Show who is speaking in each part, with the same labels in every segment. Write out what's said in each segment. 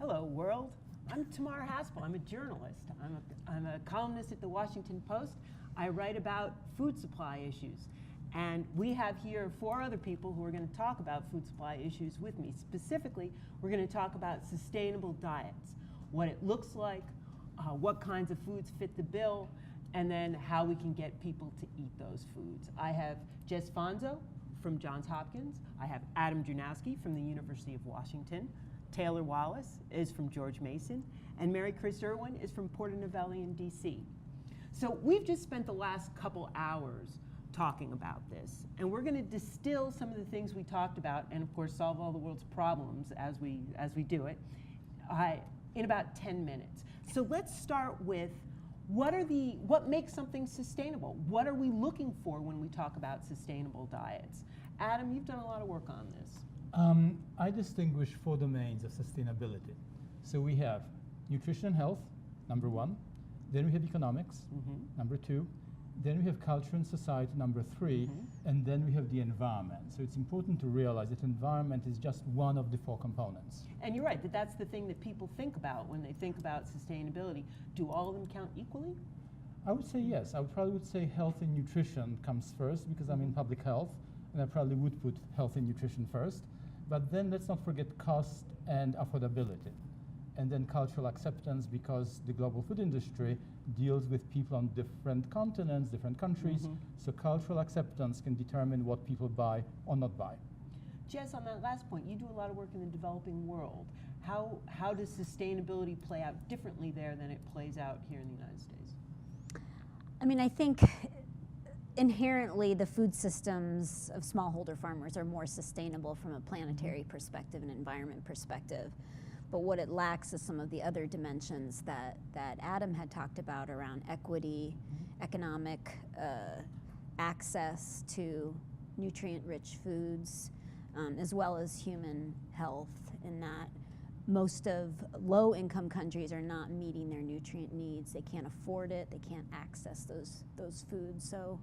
Speaker 1: Hello, world. I'm Tamar Haspel. I'm a journalist. I'm a columnist at the Washington Post. I write about food supply issues. And we have here 4 other people who are going to talk about food supply issues with me. Specifically, we're going to talk about sustainable diets, what it looks like, what kinds of foods fit the bill, and then how we can get people to eat those foods. I have Jess Fonzo from Johns Hopkins. I have Adam Drewnowski from the University of Washington. Taylor Wallace is from George Mason, and Mary Chris Irwin is from Porter Novelli in DC. So we've just spent the last couple hours talking about this, and we're going to distill some of the things we talked about, and of course solve all the world's problems as we do it, in about 10 minutes. So let's start with what makes something sustainable? What are we looking for when we talk about sustainable diets? Adam, you've done a lot of work on this.
Speaker 2: I distinguish 4 domains of sustainability. So we have nutrition and health, number 1. Then we have economics, number 2. Then we have culture and society, number 3. And then we have the environment. So it's important to realize that environment is just one of the 4 components.
Speaker 1: And you're right, that's the thing that people think about when they think about sustainability. Do all of them count equally?
Speaker 2: I would say yes. I probably would say health and nutrition comes first because I'm in public health, and I probably would put health and nutrition first. But then let's not forget cost and affordability. And then cultural acceptance, because the global food industry deals with people on different continents, different countries. So cultural acceptance can determine what people buy or not buy.
Speaker 1: Jess, on that last point, you do a lot of work in the developing world. How does sustainability play out differently there than it plays out here in the United States?
Speaker 3: I mean, I think inherently the food systems of smallholder farmers are more sustainable from a planetary perspective and environment perspective. But what it lacks is some of the other dimensions that Adam had talked about around equity, economic access to nutrient-rich foods, as well as human health, in that most of low-income countries are not meeting their nutrient needs. They can't afford it. They can't access those foods. So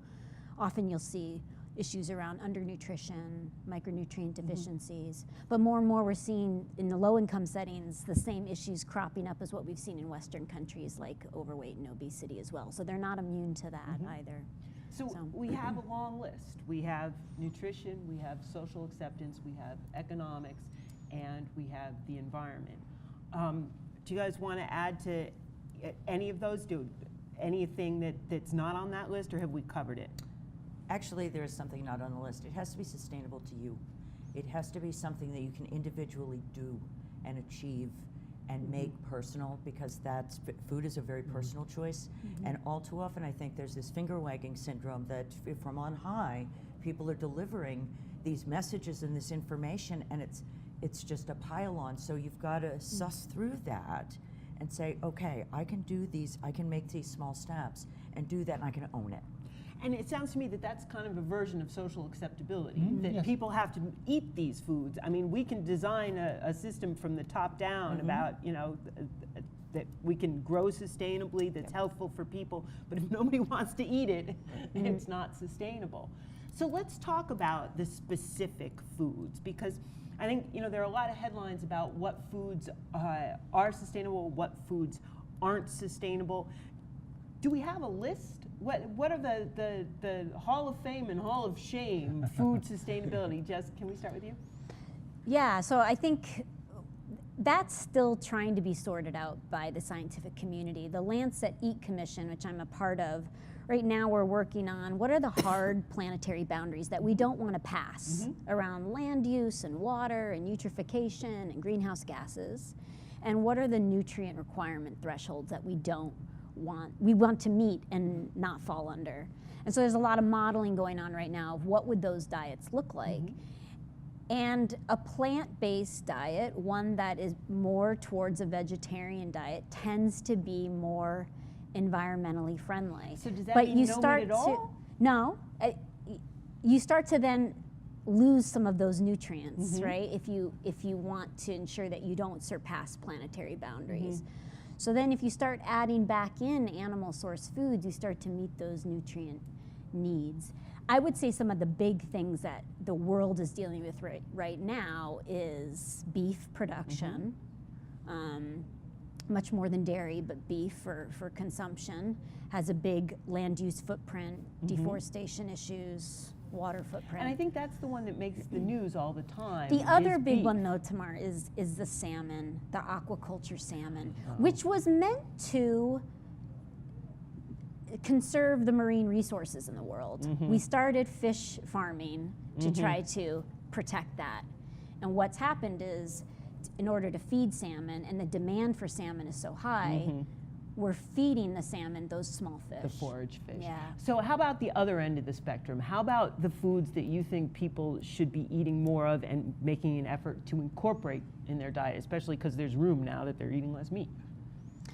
Speaker 3: often you'll see issues around undernutrition, micronutrient deficiencies. But more and more we're seeing in the low-income settings the same issues cropping up as what we've seen in Western countries, like overweight and obesity as well. So they're not immune to that either.
Speaker 1: So we have a long list. We have nutrition, we have social acceptance, we have economics, and we have the environment. Do you guys want to add to any of those? Anything that's not on that list, or have we covered it?
Speaker 4: Actually, there is something not on the list. It has to be sustainable to you. It has to be something that you can individually do and achieve and make personal, because food is a very personal choice. And all too often I think there's this finger-wagging syndrome that from on high, people are delivering these messages and this information, and it's just a pile-on. So you've got to suss through that and say, okay, I can do these, I can make these small steps and do that, and I can own it.
Speaker 1: And it sounds to me that that's kind of a version of social acceptability, that people have to eat these foods. I mean, we can design a system from the top down about, that we can grow sustainably, that's healthful for people, but if nobody wants to eat it, it's not sustainable. So let's talk about the specific foods, because I think, there are a lot of headlines about what foods are sustainable, what foods aren't sustainable. Do we have a list? What are the Hall of Fame and Hall of Shame food sustainability? Jess, can we start with you?
Speaker 3: Yeah, so I think that's still trying to be sorted out by the scientific community. The Lancet Eat Commission, which I'm a part of, right now we're working on what are the hard planetary boundaries that we don't want to pass around land use and water and eutrophication and greenhouse gases, and what are the nutrient requirement thresholds that we want to meet and not fall under. And so there's a lot of modeling going on right now of what would those diets look like. And a plant-based diet, one that is more towards a vegetarian diet, tends to be more environmentally friendly.
Speaker 1: So does that mean no meat at all?
Speaker 3: No. You start to then lose some of those nutrients, right? If you want to ensure that you don't surpass planetary boundaries. So then if you start adding back in animal source foods, you start to meet those nutrient needs. I would say some of the big things that the world is dealing with right now is beef production. much more than dairy, but beef for consumption, has a big land use footprint, deforestation issues, water footprint.
Speaker 1: And I think that's the one that makes the news all the time.
Speaker 3: The other
Speaker 1: is
Speaker 3: big
Speaker 1: beef.
Speaker 3: one, though, Tamar, is the salmon, the aquaculture salmon, which was meant to conserve the marine resources in the world. We started fish farming to try to protect that. And what's happened is, in order to feed salmon, and the demand for salmon is so high, we're feeding the salmon those small fish.
Speaker 1: The forage fish.
Speaker 3: Yeah.
Speaker 1: So how about the other end of the spectrum? How about the foods that you think people should be eating more of and making an effort to incorporate in their diet, especially because there's room now that they're eating less meat?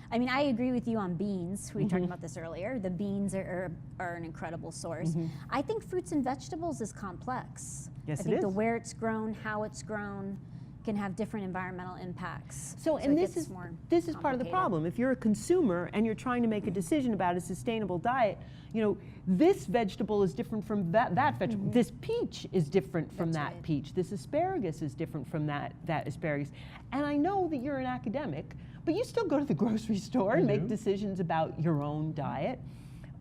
Speaker 3: I mean, I agree with you on beans. We talked about this earlier. The beans are an incredible source. I think fruits and vegetables is complex.
Speaker 1: Yes,
Speaker 3: I
Speaker 1: it
Speaker 3: think
Speaker 1: is.
Speaker 3: the where it's grown, how it's grown, can have different environmental impacts.
Speaker 1: So,
Speaker 3: it
Speaker 1: and this
Speaker 3: gets
Speaker 1: is
Speaker 3: more
Speaker 1: this is part of the
Speaker 3: complicated.
Speaker 1: problem. If you're a consumer and you're trying to make a decision about a sustainable diet, you know, this vegetable is different from that vegetable. This peach is different from
Speaker 3: That's
Speaker 1: that
Speaker 3: right.
Speaker 1: peach. This asparagus is different from that asparagus. And I know that you're an academic, but you still go to the grocery store and make
Speaker 2: do.
Speaker 1: decisions about your own diet.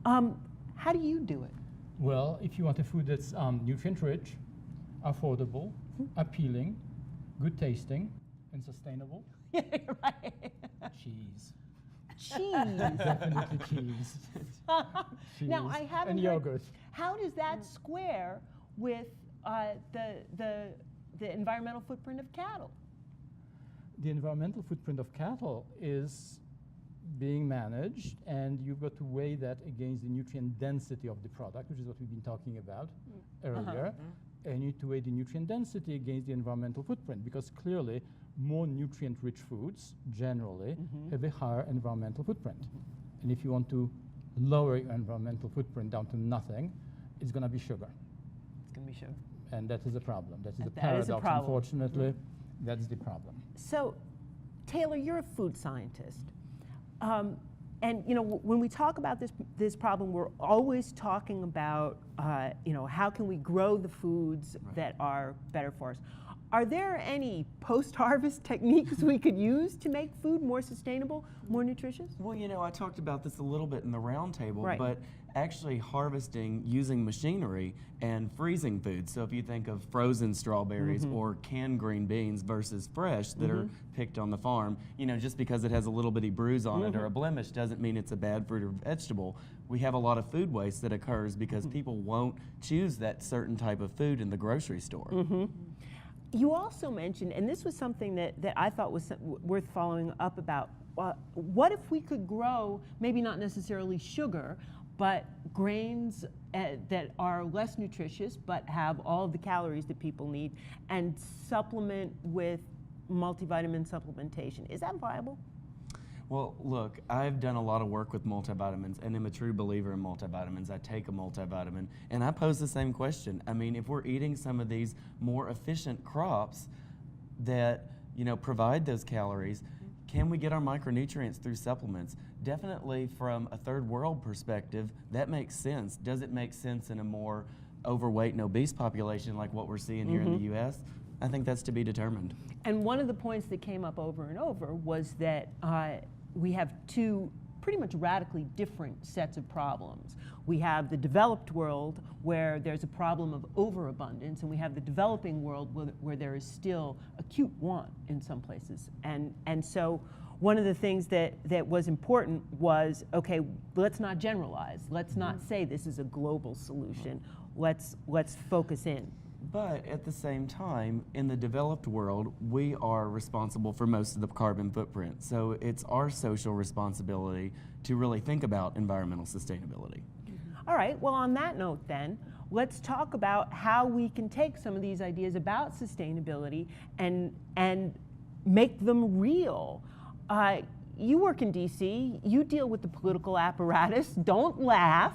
Speaker 1: How do you do it?
Speaker 2: Well, if you want a food that's nutrient rich, affordable, appealing, good tasting, and sustainable,
Speaker 1: Right.
Speaker 2: cheese.
Speaker 1: Cheese.
Speaker 2: Definitely cheese.
Speaker 1: Now,
Speaker 2: Cheese
Speaker 1: I haven't
Speaker 2: and
Speaker 1: heard-
Speaker 2: yogurt.
Speaker 1: How does that square with the environmental footprint of cattle?
Speaker 2: The environmental footprint of cattle is being managed, and you've got to weigh that against the nutrient density of the product, which is what we've been talking about earlier. And you need to weigh the nutrient density against the environmental footprint, because clearly more nutrient-rich foods generally have a higher environmental footprint. And if you want to lower your environmental footprint down to nothing, it's going to be sugar.
Speaker 1: It's going to be sugar.
Speaker 2: And that is a problem. That is a
Speaker 1: That is a
Speaker 2: paradox,
Speaker 1: problem.
Speaker 2: unfortunately. That's the problem.
Speaker 1: So, Taylor, you're a food scientist. And you know, when we talk about this problem, we're always talking about you know, how can we grow the foods that are better for us. Are there any post-harvest techniques we could use to make food more sustainable, more nutritious?
Speaker 5: Well, you know, I talked about this a little bit in the roundtable,
Speaker 1: Right.
Speaker 5: but actually harvesting using machinery and freezing food. So if you think of frozen strawberries or canned green beans versus fresh that are picked on the farm, you know, just because it has a little bitty bruise on it or a blemish doesn't mean it's a bad fruit or vegetable. We have a lot of food waste that occurs because people won't choose that certain type of food in the grocery store.
Speaker 1: You also mentioned, and this was something that I thought was worth following up about, what if we could grow, maybe not necessarily sugar, but grains that are less nutritious but have all of the calories that people need, and supplement with multivitamin supplementation? Is that viable?
Speaker 5: Well, look, I've done a lot of work with multivitamins and am a true believer in multivitamins. I take a multivitamin, and I pose the same question. I mean, if we're eating some of these more efficient crops that, you know, provide those calories, can we get our micronutrients through supplements? Definitely from a third world perspective, that makes sense. Does it make sense in a more overweight and obese population like what we're seeing here in the U.S.? I think that's to be determined.
Speaker 1: And one of the points that came up over and over was that we have two pretty much radically different sets of problems. We have the developed world where there's a problem of overabundance, and we have the developing world where there is still acute want in some places. And so one of the things that was important was, okay, let's not generalize. Let's not say this is a global solution. Let's focus in.
Speaker 5: But at the same time, in the developed world, we are responsible for most of the carbon footprint. So it's our social responsibility to really think about environmental sustainability.
Speaker 1: All right, well, on that note then, let's talk about how we can take some of these ideas about sustainability and make them real. You work in DC, you deal with the political apparatus. Don't laugh.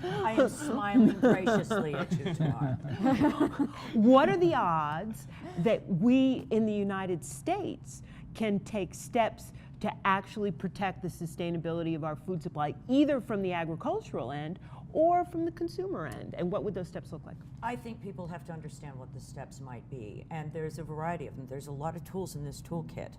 Speaker 4: I am smiling graciously at you, Tamar.
Speaker 1: What are the odds that we in the United States can take steps to actually protect the sustainability of our food supply, either from the agricultural end or from the consumer end? And what would those steps look like?
Speaker 4: I think people have to understand what the steps might be, and there's a variety of them. There's a lot of tools in this toolkit,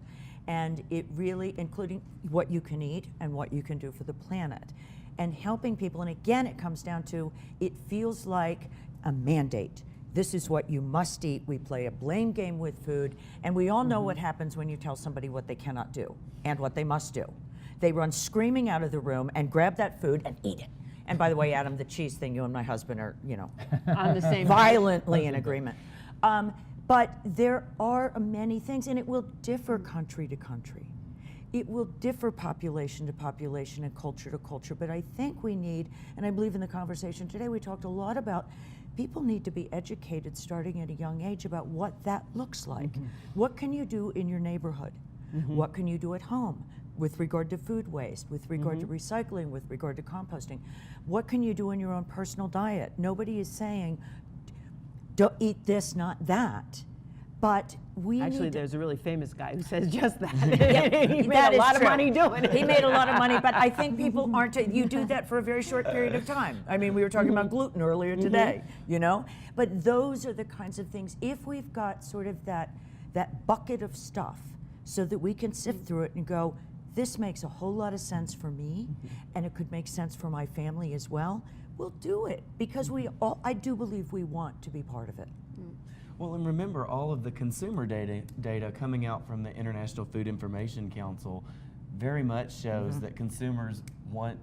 Speaker 4: and it really, including what you can eat and what you can do for the planet, and helping people. And again, it comes down to, it feels like a mandate. This is what you must eat. We play a blame game with food, and we all know what happens when you tell somebody what they cannot do and what they must do. They run screaming out of the room and grab that food and eat it. And by the way, Adam, the cheese thing, you and my husband are,
Speaker 1: On the same
Speaker 4: violently in agreement. But there are many things, and it will differ country to country. It will differ population to population and culture to culture, but I think we need, and I believe in the conversation today, we talked a lot about people need to be educated starting at a young age about what that looks like. What can you do in your neighborhood? What can you do at home with regard to food waste, with regard to recycling, with regard to composting? What can you do in your own personal diet? Nobody is saying, don't eat this, not that. But we
Speaker 1: Actually,
Speaker 4: need to,
Speaker 1: there's a really famous guy who says just that.
Speaker 4: Yeah,
Speaker 1: He made
Speaker 4: that
Speaker 1: a
Speaker 4: is
Speaker 1: lot
Speaker 4: true.
Speaker 1: of money doing it.
Speaker 4: He made a lot of money, but I think people aren't. You do that for a very short period of time. I mean, we were talking about gluten earlier today, But those are the kinds of things. If we've got sort of that bucket of stuff, so that we can sift through it and go, this makes a whole lot of sense for me, and it could make sense for my family as well. We'll do it because I do believe we want to be part of it.
Speaker 5: Well, and remember, all of the consumer data coming out from the International Food Information Council very much shows that consumers want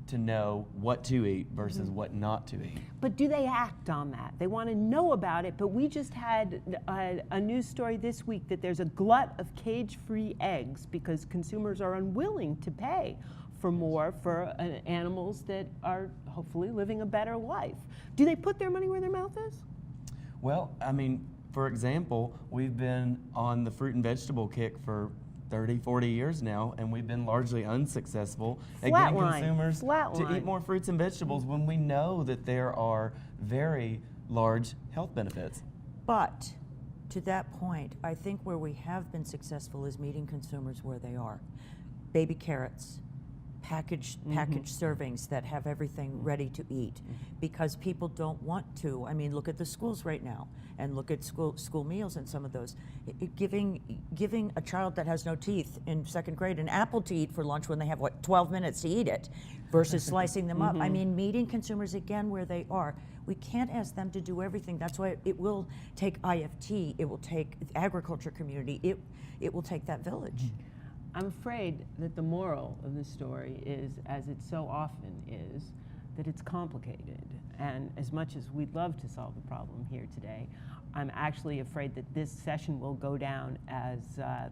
Speaker 5: to know what to eat versus what not to eat.
Speaker 1: But do they act on that? They want to know about it, but we just had a news story this week that there's a glut of cage-free eggs because consumers are unwilling to pay for more for animals that are hopefully living a better life. Do they put their money where their mouth is?
Speaker 5: Well, I mean, for example, we've been on the fruit and vegetable kick for 30, 40 years now, and we've been largely unsuccessful at getting consumers to eat more fruits and vegetables when we know that there are very large health benefits.
Speaker 4: But to that point, I think where we have been successful is meeting consumers where they are. Baby carrots, packaged servings that have everything ready to eat, because people don't want to. I mean, look at the schools right now, and look at school meals and some of those. Giving a child that has no teeth in second grade an apple to eat for lunch when they have 12 minutes to eat it, versus slicing them up. I mean, meeting consumers again where they are. We can't ask them to do everything. That's why it will take IFT. It will take the agriculture community. It will take that village.
Speaker 1: I'm afraid that the moral of this story is, as it so often is, that it's complicated. And as much as we'd love to solve the problem here today, I'm actually afraid that this session will go down as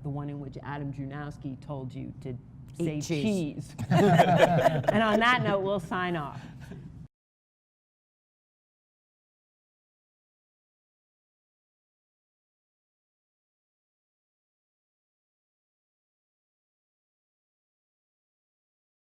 Speaker 1: the one in which Adam Drunowski told you to say
Speaker 4: Eat cheese.
Speaker 1: cheese. And on that note, we'll sign off.